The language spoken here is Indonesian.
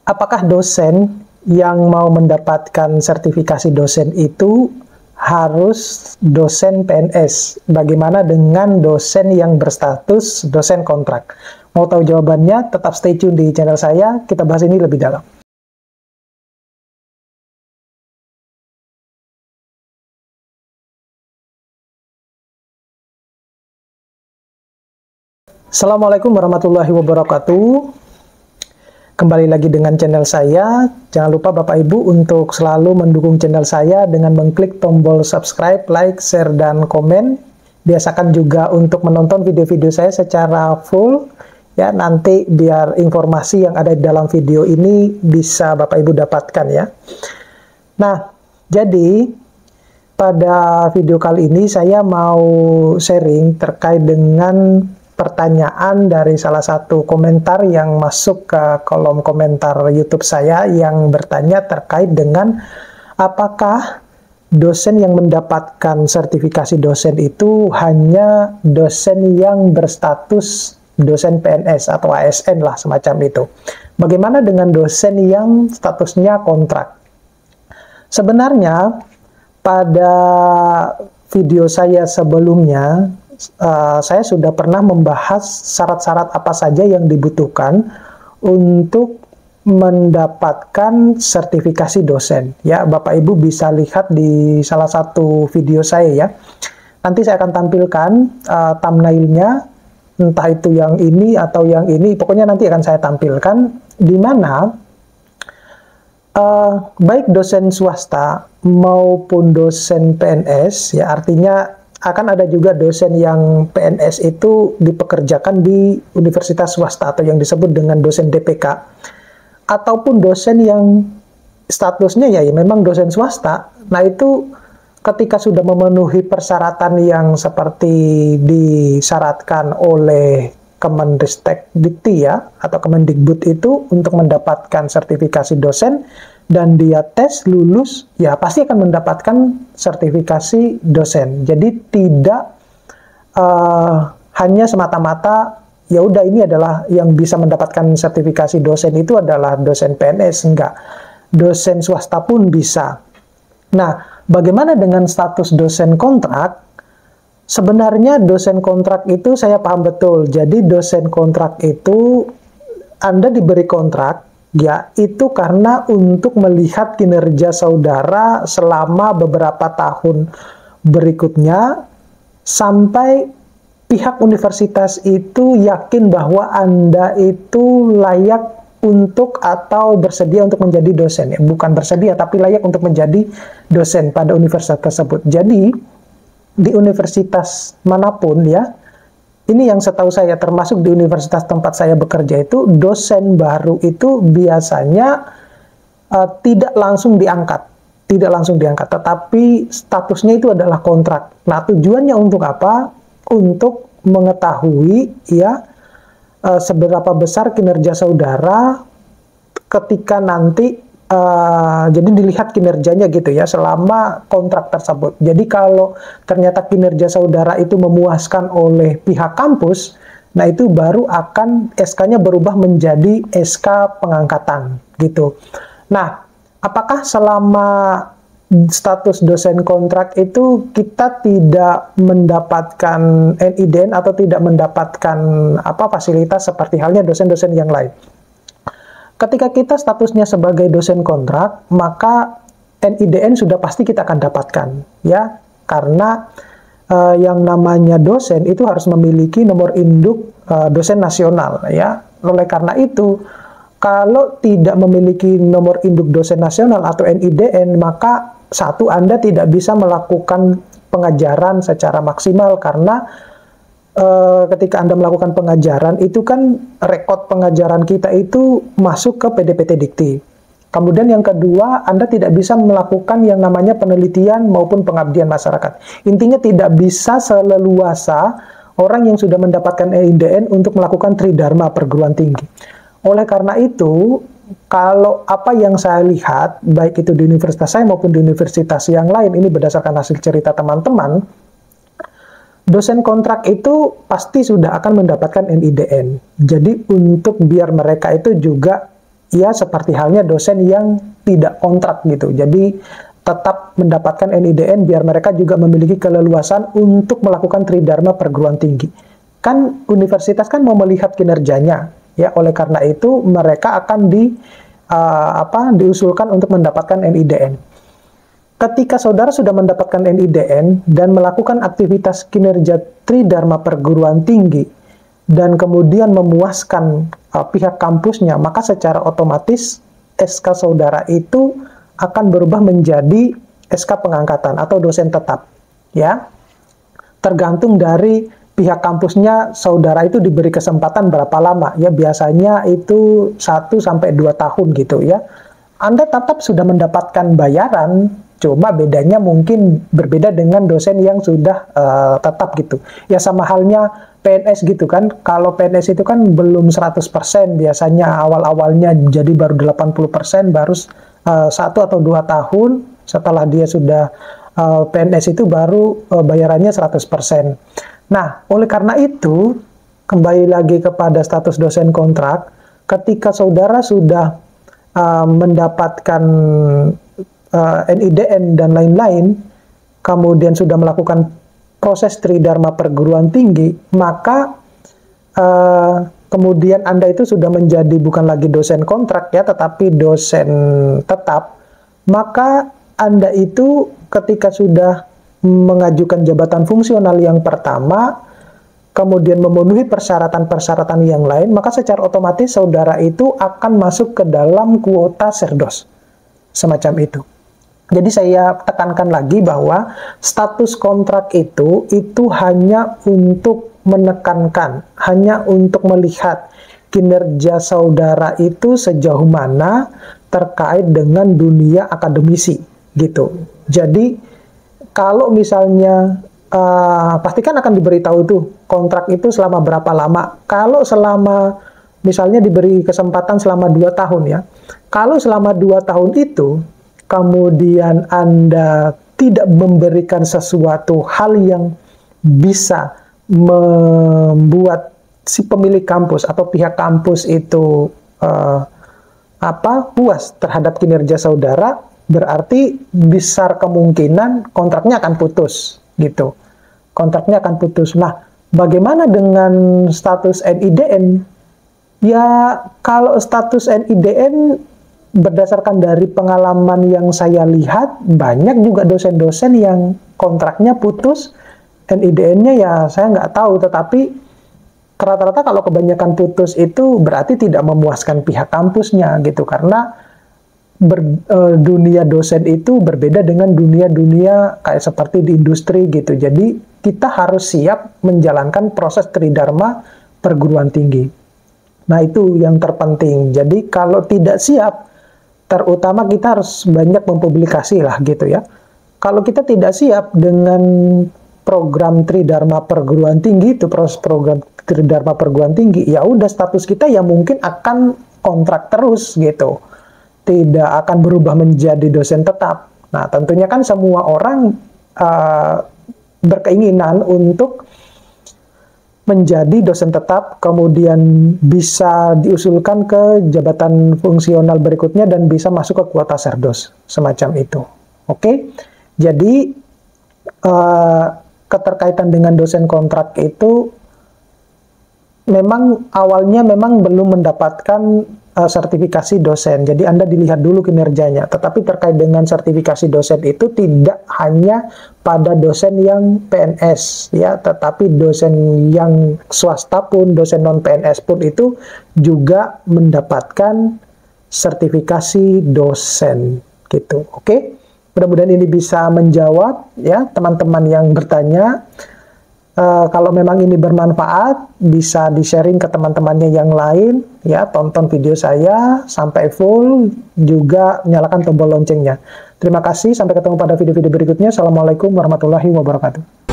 Apakah dosen yang mau mendapatkan sertifikasi dosen itu harus dosen PNS? Bagaimana dengan dosen yang berstatus dosen kontrak? Mau tahu jawabannya? Tetap stay tune di channel saya, kita bahas ini lebih dalam. Assalamualaikum warahmatullahi wabarakatuh. Kembali lagi dengan channel saya. Jangan lupa Bapak Ibu untuk selalu mendukung channel saya dengan mengklik tombol subscribe, like, share, dan komen. Biasakan juga untuk menonton video-video saya secara full, ya, nanti biar informasi yang ada di dalam video ini bisa Bapak Ibu dapatkan, ya. Nah, jadi pada video kali ini saya mau sharing terkait dengan pertanyaan dari salah satu komentar yang masuk ke kolom komentar YouTube saya yang bertanya terkait dengan apakah dosen yang mendapatkan sertifikasi dosen itu hanya dosen yang berstatus dosen PNS atau ASN lah, semacam itu. Bagaimana dengan dosen yang statusnya kontrak? Sebenarnya pada video saya sebelumnya saya sudah pernah membahas syarat-syarat apa saja yang dibutuhkan untuk mendapatkan sertifikasi dosen. Ya, Bapak Ibu bisa lihat di salah satu video saya, ya. Nanti saya akan tampilkan thumbnailnya, entah itu yang ini atau yang ini, pokoknya nanti akan saya tampilkan, di mana baik dosen swasta maupun dosen PNS, ya, artinya akan ada juga dosen yang PNS itu dipekerjakan di universitas swasta atau yang disebut dengan dosen DPK, ataupun dosen yang statusnya ya memang dosen swasta. Nah, itu ketika sudah memenuhi persyaratan yang seperti disyaratkan oleh Kemendikbud, ya, atau Kemendikbud itu untuk mendapatkan sertifikasi dosen, dan dia tes lulus, ya pasti akan mendapatkan sertifikasi dosen. Jadi tidak hanya semata-mata ya udah ini adalah yang bisa mendapatkan sertifikasi dosen itu adalah dosen PNS, enggak. Dosen swasta pun bisa. Nah, bagaimana dengan status dosen kontrak? Sebenarnya dosen kontrak itu saya paham betul. Jadi dosen kontrak itu Anda diberi kontrak, ya, itu karena untuk melihat kinerja saudara selama beberapa tahun berikutnya sampai pihak universitas itu yakin bahwa Anda itu layak untuk atau bersedia untuk menjadi dosen. Ya, bukan bersedia, tapi layak untuk menjadi dosen pada universitas tersebut. Jadi, di universitas manapun, ya, ini yang setahu saya termasuk di universitas tempat saya bekerja itu, dosen baru itu biasanya tidak langsung diangkat. Tidak langsung diangkat, tetapi statusnya itu adalah kontrak. Nah, tujuannya untuk apa? Untuk mengetahui, ya, seberapa besar kinerja saudara ketika nanti, jadi dilihat kinerjanya gitu ya selama kontrak tersebut. Jadi kalau ternyata kinerja saudara itu memuaskan oleh pihak kampus, nah itu baru akan SK-nya berubah menjadi SK pengangkatan gitu. Nah, apakah selama status dosen kontrak itu kita tidak mendapatkan NIDN atau tidak mendapatkan fasilitas seperti halnya dosen-dosen yang lain? Ketika kita statusnya sebagai dosen kontrak, maka NIDN sudah pasti kita akan dapatkan, ya, karena yang namanya dosen itu harus memiliki nomor induk dosen nasional, ya. Oleh karena itu, kalau tidak memiliki nomor induk dosen nasional atau NIDN, maka satu, Anda tidak bisa melakukan pengajaran secara maksimal karena ketika Anda melakukan pengajaran itu kan rekod pengajaran kita itu masuk ke PDPT Dikti. Kemudian yang kedua, Anda tidak bisa melakukan yang namanya penelitian maupun pengabdian masyarakat. Intinya tidak bisa seleluasa orang yang sudah mendapatkan NIDN untuk melakukan tridharma perguruan tinggi. Oleh karena itu, kalau apa yang saya lihat, baik itu di universitas saya maupun di universitas yang lain, ini berdasarkan hasil cerita teman-teman, dosen kontrak itu pasti sudah akan mendapatkan NIDN. Jadi untuk biar mereka itu juga Ya, seperti halnya dosen yang tidak kontrak gitu. Jadi tetap mendapatkan NIDN biar mereka juga memiliki keleluasan untuk melakukan tridharma perguruan tinggi. Kan universitas kan mau melihat kinerjanya, ya. Oleh karena itu mereka akan diusulkan untuk mendapatkan NIDN. Ketika saudara sudah mendapatkan NIDN dan melakukan aktivitas kinerja tridharma perguruan tinggi dan kemudian memuaskan pihak kampusnya, maka secara otomatis SK saudara itu akan berubah menjadi SK pengangkatan atau dosen tetap, ya. Tergantung dari pihak kampusnya, saudara itu diberi kesempatan berapa lama, ya. Biasanya itu 1 sampai 2 tahun gitu, ya. Anda tetap sudah mendapatkan bayaran, cuma bedanya mungkin berbeda dengan dosen yang sudah tetap gitu. Ya sama halnya PNS gitu kan. Kalau PNS itu kan belum 100%, biasanya awal-awalnya jadi baru 80%, baru 1 atau 2 tahun setelah dia sudah PNS itu baru bayarannya 100%. Nah, oleh karena itu, kembali lagi kepada status dosen kontrak, ketika saudara sudah mendapatkan NIDN dan lain-lain, kemudian sudah melakukan proses tridharma perguruan tinggi, maka kemudian Anda itu sudah menjadi bukan lagi dosen kontrak ya, tetapi dosen tetap, maka Anda itu ketika sudah mengajukan jabatan fungsional yang pertama, kemudian memenuhi persyaratan-persyaratan yang lain, maka secara otomatis saudara itu akan masuk ke dalam kuota Serdos. Semacam itu. Jadi saya tekankan lagi bahwa status kontrak itu hanya untuk menekankan, hanya untuk melihat kinerja saudara itu sejauh mana terkait dengan dunia akademisi gitu. Jadi kalau misalnya pastikan akan diberitahu itu kontrak itu selama berapa lama. Kalau selama misalnya diberi kesempatan selama 2 tahun ya. Kalau selama 2 tahun itu kemudian Anda tidak memberikan sesuatu hal yang bisa membuat si pemilik kampus atau pihak kampus itu puas terhadap kinerja saudara, berarti besar kemungkinan kontraknya akan putus gitu. Kontraknya akan putus. Nah, bagaimana dengan status NIDN? Ya, kalau status NIDN berdasarkan dari pengalaman yang saya lihat, banyak juga dosen-dosen yang kontraknya putus, NIDN-nya ya saya nggak tahu, tetapi rata-rata kalau kebanyakan putus itu berarti tidak memuaskan pihak kampusnya gitu, karena dunia dosen itu berbeda dengan dunia-dunia kayak seperti di industri gitu. Jadi kita harus siap menjalankan proses tridharma perguruan tinggi. Nah itu yang terpenting. Jadi kalau tidak siap, terutama kita harus banyak mempublikasi lah gitu ya. Kalau kita tidak siap dengan program tridharma perguruan tinggi, itu proses program tridharma perguruan tinggi, ya udah status kita ya mungkin akan kontrak terus gitu, tidak akan berubah menjadi dosen tetap. Nah tentunya kan semua orang berkeinginan untuk menjadi dosen tetap, kemudian bisa diusulkan ke jabatan fungsional berikutnya dan bisa masuk ke kuota Serdos, semacam itu. Oke, jadi keterkaitan dengan dosen kontrak itu memang awalnya memang belum mendapatkan sertifikasi dosen, jadi Anda dilihat dulu kinerjanya. Tetapi terkait dengan sertifikasi dosen itu tidak hanya pada dosen yang PNS ya, tetapi dosen yang swasta pun, dosen non PNS pun itu juga mendapatkan sertifikasi dosen gitu. Oke, mudah-mudahan ini bisa menjawab ya teman-teman yang bertanya. Kalau memang ini bermanfaat, bisa di-sharing ke teman-temannya yang lain, ya, tonton video saya sampai full, juga nyalakan tombol loncengnya. Terima kasih, sampai ketemu pada video-video berikutnya. Assalamualaikum warahmatullahi wabarakatuh.